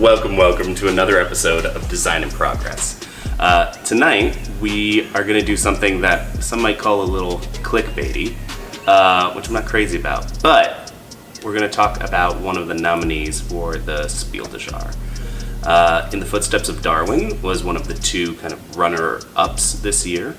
welcome to another episode of Design in Progress. Tonight, we are going to do something that some might call a little clickbaity, which I'm not crazy about, but we're going to talk about one of the nominees for the Spiel de Jahres. In the Footsteps of Darwin was one of the two kind of runner-ups this year.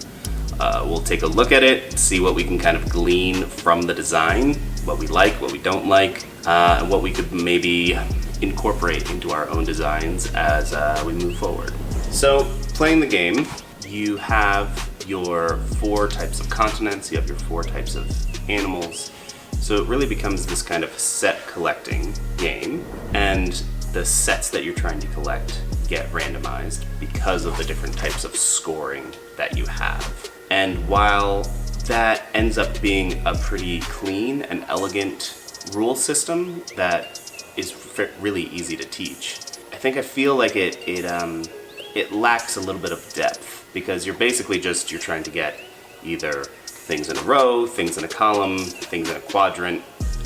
We'll take a look at it, see what we can kind of glean from the design, what we like, what we don't like, and what we could maybe incorporate into our own designs as we move forward. So, playing the game, you have your 4 types of continents, you have your 4 types of animals, so it really becomes this kind of set collecting game, and the sets that you're trying to collect get randomized because of the different types of scoring that you have. And while that ends up being a pretty clean and elegant rule system that is really easy to teach, I feel like it lacks a little bit of depth, because you're basically you're trying to get either things in a row, things in a column, things in a quadrant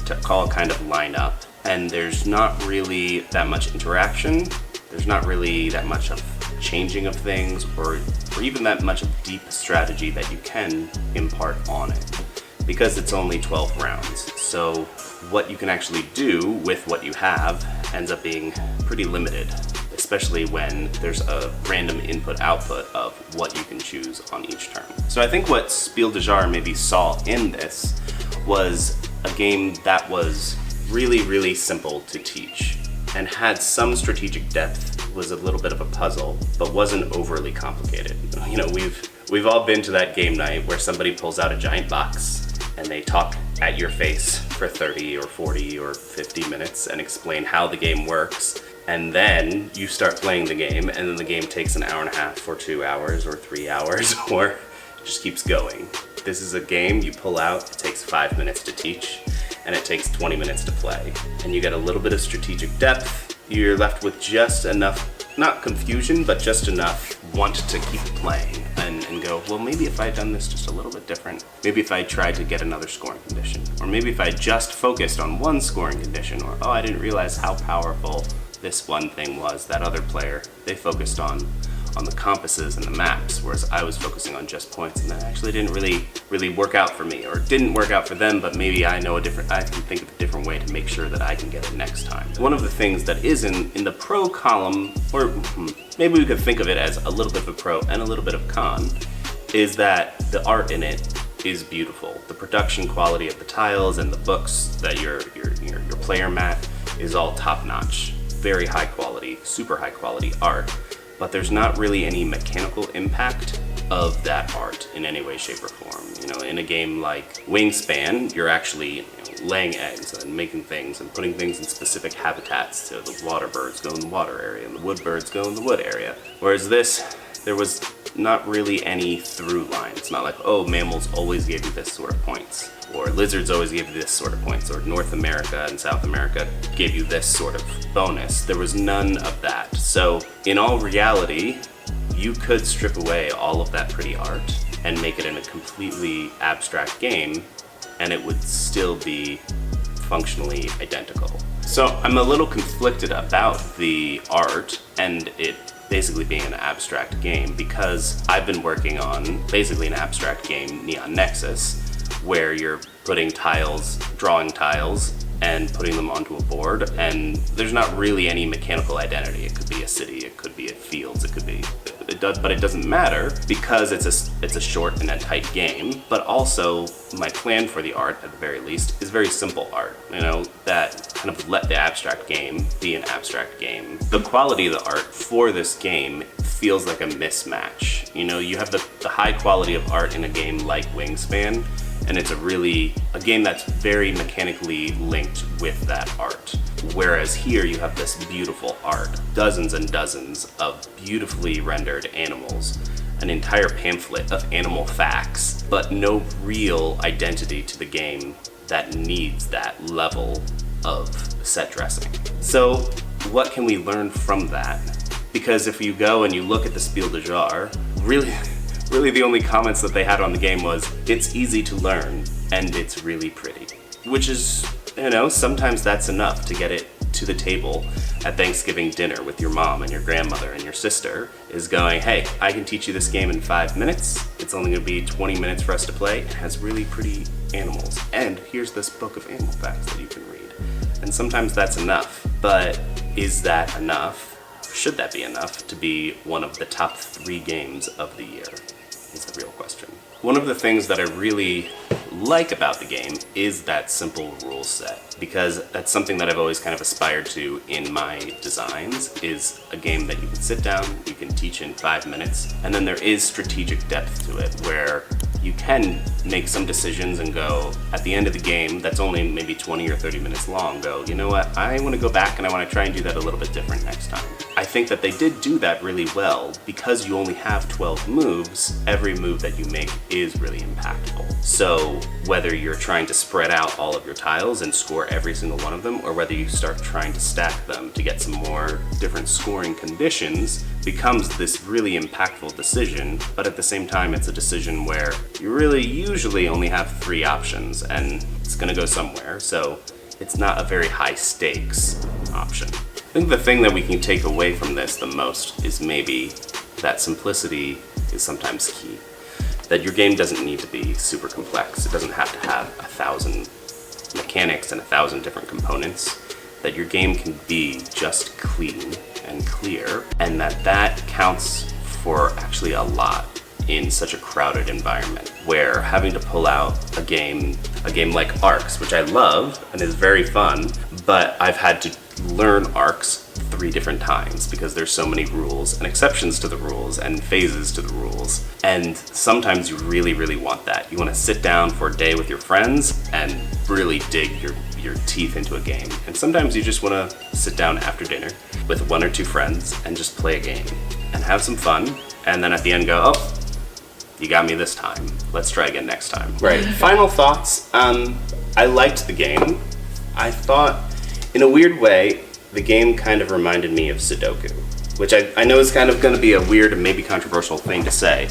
to all kind of line up. And there's not really that much interaction. There's not really that much of changing of things or even that much of deep strategy that you can impart on it, because it's only 12 rounds. So what you can actually do with what you have ends up being pretty limited, especially when there's a random input-output of what you can choose on each turn. So I think what Spiel de Jahres maybe saw in this was a game that was really, really simple to teach and had some strategic depth, was a little bit of a puzzle, but wasn't overly complicated. You know, we've all been to that game night where somebody pulls out a giant box and they talk at your face for 30 or 40 or 50 minutes and explain how the game works. And then you start playing the game, and then the game takes an hour and a half or 2 hours or 3 hours, or just keeps going. This is a game you pull out, it takes 5 minutes to teach, and it takes 20 minutes to play. And you get a little bit of strategic depth. You're left with just enough, not confusion, but just enough want to keep playing and go, well, maybe if I had done this just a little bit different, maybe if I tried to get another scoring condition, or maybe if I just focused on one scoring condition, or oh, I didn't realize how powerful this one thing was. That other player, they focused on the compasses and the maps, whereas I was focusing on just points, and that actually didn't really work out for me, or it didn't work out for them, but maybe I can think of a different way to make sure that I can get it next time. One of the things that is in the pro column, or maybe we could think of it as a little bit of a pro and a little bit of con, is that the art in it is beautiful. The production quality of the tiles and the books that your player mat is all top-notch. Very high quality, super high quality art, but there's not really any mechanical impact of that art in any way, shape, or form. You know, in a game like Wingspan, you're actually laying eggs and making things and putting things in specific habitats. So the water birds go in the water area and the wood birds go in the wood area. Whereas this, there was not really any through line. It's not like, oh, mammals always gave you this sort of points, or lizards always gave you this sort of points, or North America and South America gave you this sort of bonus. There was none of that. So in all reality, you could strip away all of that pretty art and make it in a completely abstract game, and it would still be functionally identical. So I'm a little conflicted about the art and it basically being an abstract game, because I've been working on basically an abstract game, Neon Nexus, where you're putting tiles, drawing tiles, and putting them onto a board, and there's not really any mechanical identity. It could be a city, it could be fields, but it doesn't matter, because it's a short and a tight game. But also, my plan for the art, at the very least, is very simple art, you know, that kind of let the abstract game be an abstract game. The quality of the art for this game feels like a mismatch. You know, you have the high quality of art in a game like Wingspan, and it's a game that's very mechanically linked with that art. Whereas here you have this beautiful art, dozens and dozens of beautifully rendered animals, an entire pamphlet of animal facts, but no real identity to the game that needs that level of set dressing. So what can we learn from that? Because if you go and you look at the Spiel de Jahres, really the only comments that they had on the game was, it's easy to learn and it's really pretty. Which is, you know, sometimes that's enough to get it to the table at Thanksgiving dinner with your mom and your grandmother and your sister is going, hey, I can teach you this game in 5 minutes. It's only gonna be 20 minutes for us to play. It has really pretty animals. And here's this book of animal facts that you can read. And sometimes that's enough, but is that enough? Should that be enough to be one of the top 3 games of the year? Is the real question. One of the things that I really like about the game is that simple rule set, because that's something that I've always kind of aspired to in my designs, is a game that you can sit down, you can teach in 5 minutes, and then there is strategic depth to it where you can make some decisions and go, at the end of the game, that's only maybe 20 or 30 minutes long, go, you know what, I want to go back and I want to try and do that a little bit different next time. I think that they did do that really well. Because you only have 12 moves, every move that you make is really impactful. So whether you're trying to spread out all of your tiles and score every single one of them, or whether you start trying to stack them to get some more different scoring conditions, becomes this really impactful decision, but at the same time it's a decision where you really usually only have 3 options and it's gonna go somewhere, so it's not a very high stakes option. I think the thing that we can take away from this the most is maybe that simplicity is sometimes key. That your game doesn't need to be super complex. It doesn't have to have 1,000 mechanics and 1,000 different components. That your game can be just clean and clear, and that counts for actually a lot in such a crowded environment, where having to pull out a game like Arcs, which I love and is very fun, but I've had to learn Arcs 3 different times because there's so many rules and exceptions to the rules and phases to the rules. And sometimes you really, really want that. You want to sit down for a day with your friends and really dig your teeth into a game. And sometimes you just want to sit down after dinner with 1 or 2 friends and just play a game and have some fun. And then at the end go, oh, you got me this time. Let's try again next time. Right. Final thoughts. I liked the game. I thought, in a weird way, the game kind of reminded me of Sudoku, which I know is kind of going to be a weird and maybe controversial thing to say,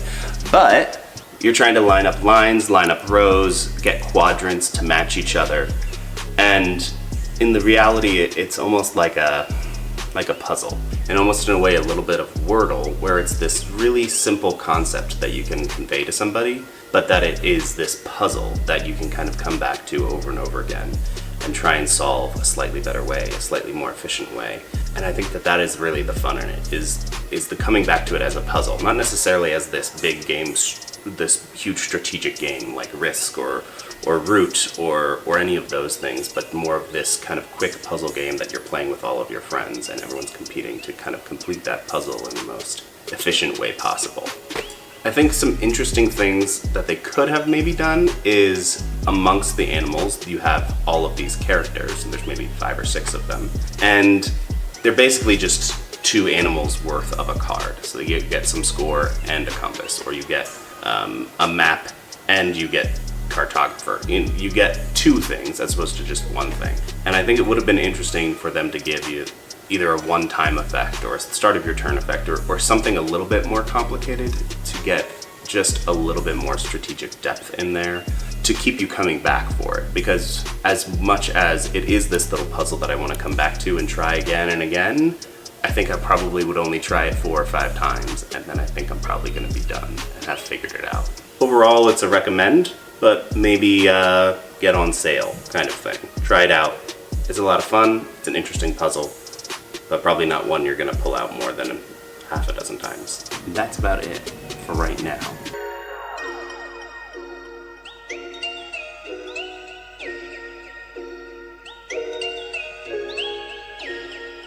but you're trying to line up lines, line up rows, get quadrants to match each other, and in the reality, it's almost like a puzzle, and almost in a way a little bit of Wordle, where it's this really simple concept that you can convey to somebody, but that it is this puzzle that you can kind of come back to over and over again and try and solve a slightly better way, a slightly more efficient way. And I think that is really the fun in it, is the coming back to it as a puzzle, not necessarily as this big game, this huge strategic game like Risk or Root or any of those things, but more of this kind of quick puzzle game that you're playing with all of your friends and everyone's competing to kind of complete that puzzle in the most efficient way possible. I think some interesting things that they could have maybe done is amongst the animals, you have all of these characters, and there's maybe 5 or 6 of them, and they're basically just 2 animals worth of a card. So you get some score and a compass, or you get a map and you get cartographer. You get 2 things as opposed to just 1 thing. And I think it would have been interesting for them to give you either a one-time effect or a start of your turn effect or something a little bit more complicated to get just a little bit more strategic depth in there to keep you coming back for it. Because as much as it is this little puzzle that I want to come back to and try again and again, I think I probably would only try it 4 or 5 times, and then I think I'm probably going to be done and have figured it out. Overall, it's a recommend, but maybe get on sale kind of thing. Try it out. It's a lot of fun. It's an interesting puzzle, but probably not one you're going to pull out more than half a dozen times. And that's about it for right now.